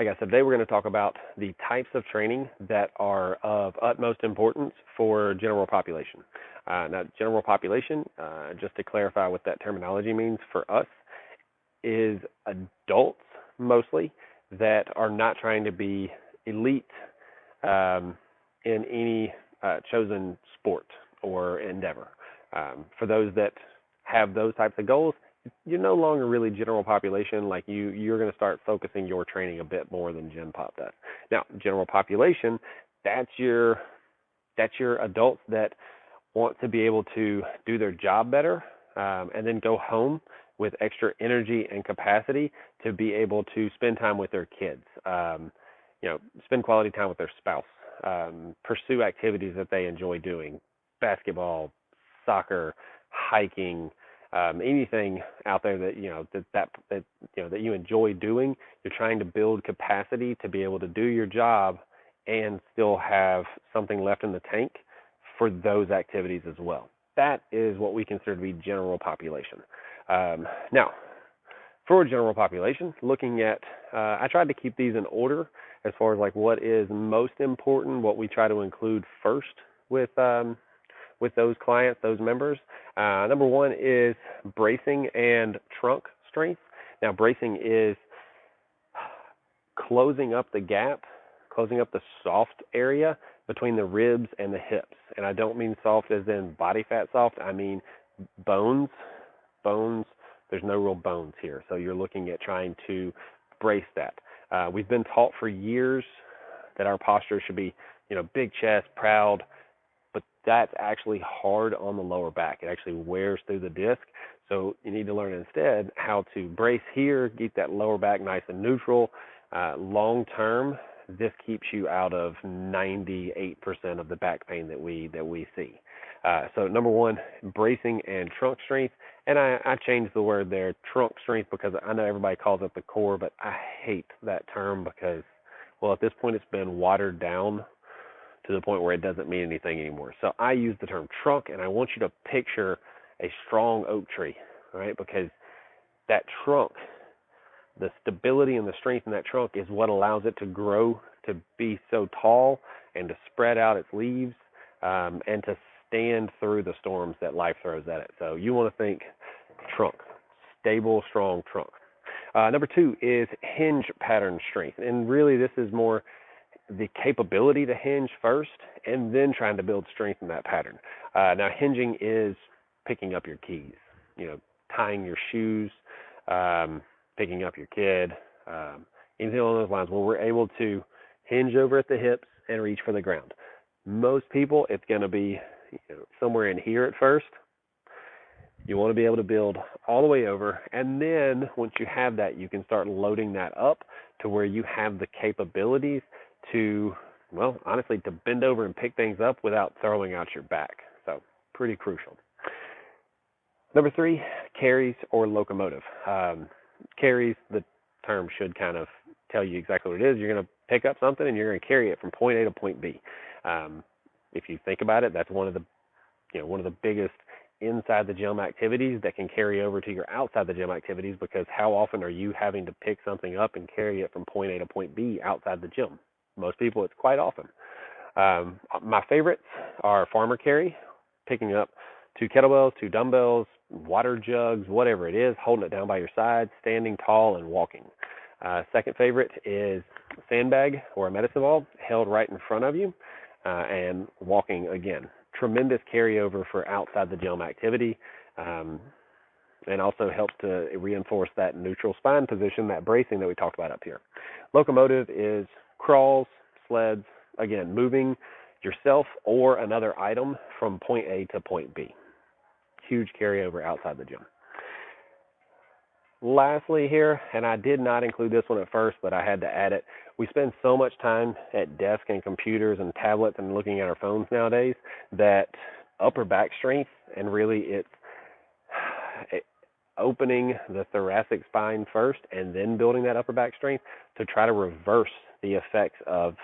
I guess today we're going to talk about the types of training that are of utmost importance for general population. Now, general population, just to clarify what that terminology means for us, is adults mostly that are not trying to be elite in any chosen sport or endeavor. For those that have those types of goals, you're no longer really general population. Like you're going to start focusing your training a bit more than Gen Pop does. Now, general population, that's your adults that want to be able to do their job better, and then go home with extra energy and capacity to be able to spend time with their kids, spend quality time with their spouse, pursue activities that they enjoy doing, basketball, soccer, hiking, anything out there that that you enjoy doing. You're trying to build capacity to be able to do your job and still have something left in the tank for those activities as well. That is what we consider to be general population. Now, for general population, looking at, I tried to keep these in order as far as like what is most important, what we try to include first with those clients, those members. Number one is bracing and trunk strength. Now, bracing is closing up the gap, closing up the soft area between the ribs and the hips. And I don't mean soft as in body fat soft. I mean bones. There's no real bones here. So you're looking at trying to brace that. We've been taught for years that our posture should be, big chest, proud, but that's actually hard on the lower back. It actually wears through the disc. So you need to learn instead how to brace here, keep that lower back nice and neutral. Long term, this keeps you out of 98% of the back pain that we see. So number one, bracing and trunk strength. And I changed the word there, trunk strength, because I know everybody calls it the core, but I hate that term because, well, at this point it's been watered down to the point where it doesn't mean anything anymore. So I use the term trunk, and I want you to picture a strong oak tree, right? Because that trunk, the stability and the strength in that trunk is what allows it to grow, to be so tall, and to spread out its leaves, and to stand through the storms that life throws at it. So you want to think trunk, stable, strong trunk. Number two is hinge pattern strength. And really this is more the capability to hinge first and then trying to build strength in that pattern. Now, hinging is picking up your keys, tying your shoes, picking up your kid, anything along those lines where we're able to hinge over at the hips and reach for the ground. Most people, it's going to be somewhere in here at first. You want to be able to build all the way over, and then once you have that, you can start loading that up to where you have the capabilities to, well, honestly, to bend over and pick things up without throwing out your back. So pretty crucial. Number three, carries or locomotive. Carries, the term should kind of tell you exactly what it is. You're going to pick up something and you're going to carry it from point A to point B. If you think about it, that's one of the biggest inside the gym activities that can carry over to your outside the gym activities, because how often are you having to pick something up and carry it from point A to point B outside the gym? Most people, it's quite often. My favorites are farmer carry, picking up 2 kettlebells, 2 dumbbells, water jugs, whatever it is, holding it down by your side, standing tall and walking. Second favorite is sandbag or a medicine ball held right in front of you, and walking again. Tremendous carryover for outside the gym activity, and also helps to reinforce that neutral spine position, that bracing that we talked about up here. Locomotive is crawls, sleds, again, moving yourself or another item from point A to point B. Huge carryover outside the gym. Lastly here, and I did not include this one at first, but I had to add it. We spend so much time at desk and computers and tablets and looking at our phones nowadays that upper back strength, and really it's opening the thoracic spine first and then building that upper back strength to try to reverse the effects of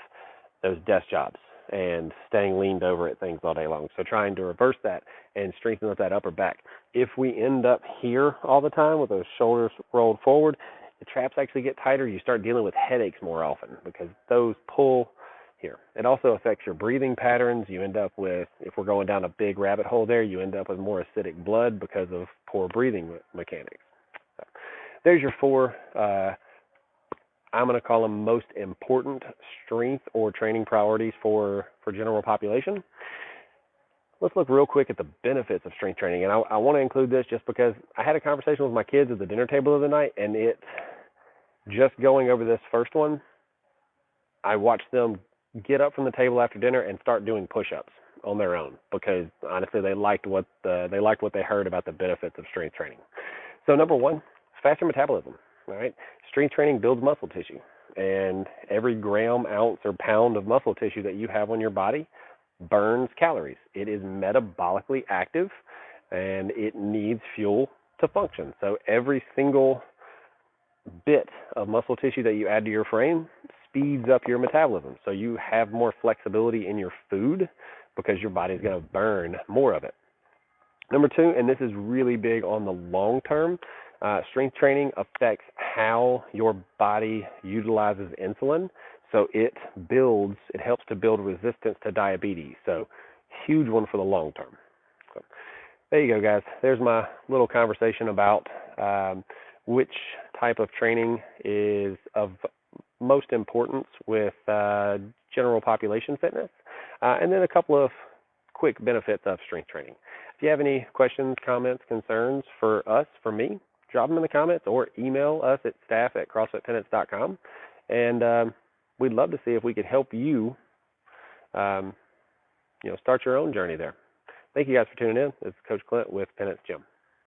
those desk jobs and staying leaned over at things all day long. So trying to reverse that and strengthen up that upper back. If we end up here all the time with those shoulders rolled forward, the traps actually get tighter. You start dealing with headaches more often because those pull here. It also affects your breathing patterns. You end up with, if we're going down a big rabbit hole there, you end up with more acidic blood because of poor breathing mechanics. So there's your 4, I'm going to call them most important strength or training priorities for general population. Let's look real quick at the benefits of strength training. And I want to include this just because I had a conversation with my kids at the dinner table the other night, and just going over this first one, I watched them get up from the table after dinner and start doing push-ups on their own because honestly they liked what they heard about the benefits of strength training. So number 1, faster metabolism. All right, strength training builds muscle tissue, and every gram, ounce, or pound of muscle tissue that you have on your body burns calories. It is metabolically active, and it needs fuel to function. So every single bit of muscle tissue that you add to your frame speeds up your metabolism. So you have more flexibility in your food because your body's going to burn more of it. Number 2, and this is really big on the long term, strength training affects how your body utilizes insulin. So it helps to build resistance to diabetes. So huge one for the long term. So there you go, guys. There's my little conversation about which type of training is of most importance with general population fitness, and then a couple of quick benefits of strength training. If you have any questions, comments, concerns for me, drop them in the comments or email us at staff@CrossFitPenance.com, and we'd love to see if we could help you, start your own journey there. Thank you guys for tuning in. This is Coach Clint with Penance Gym.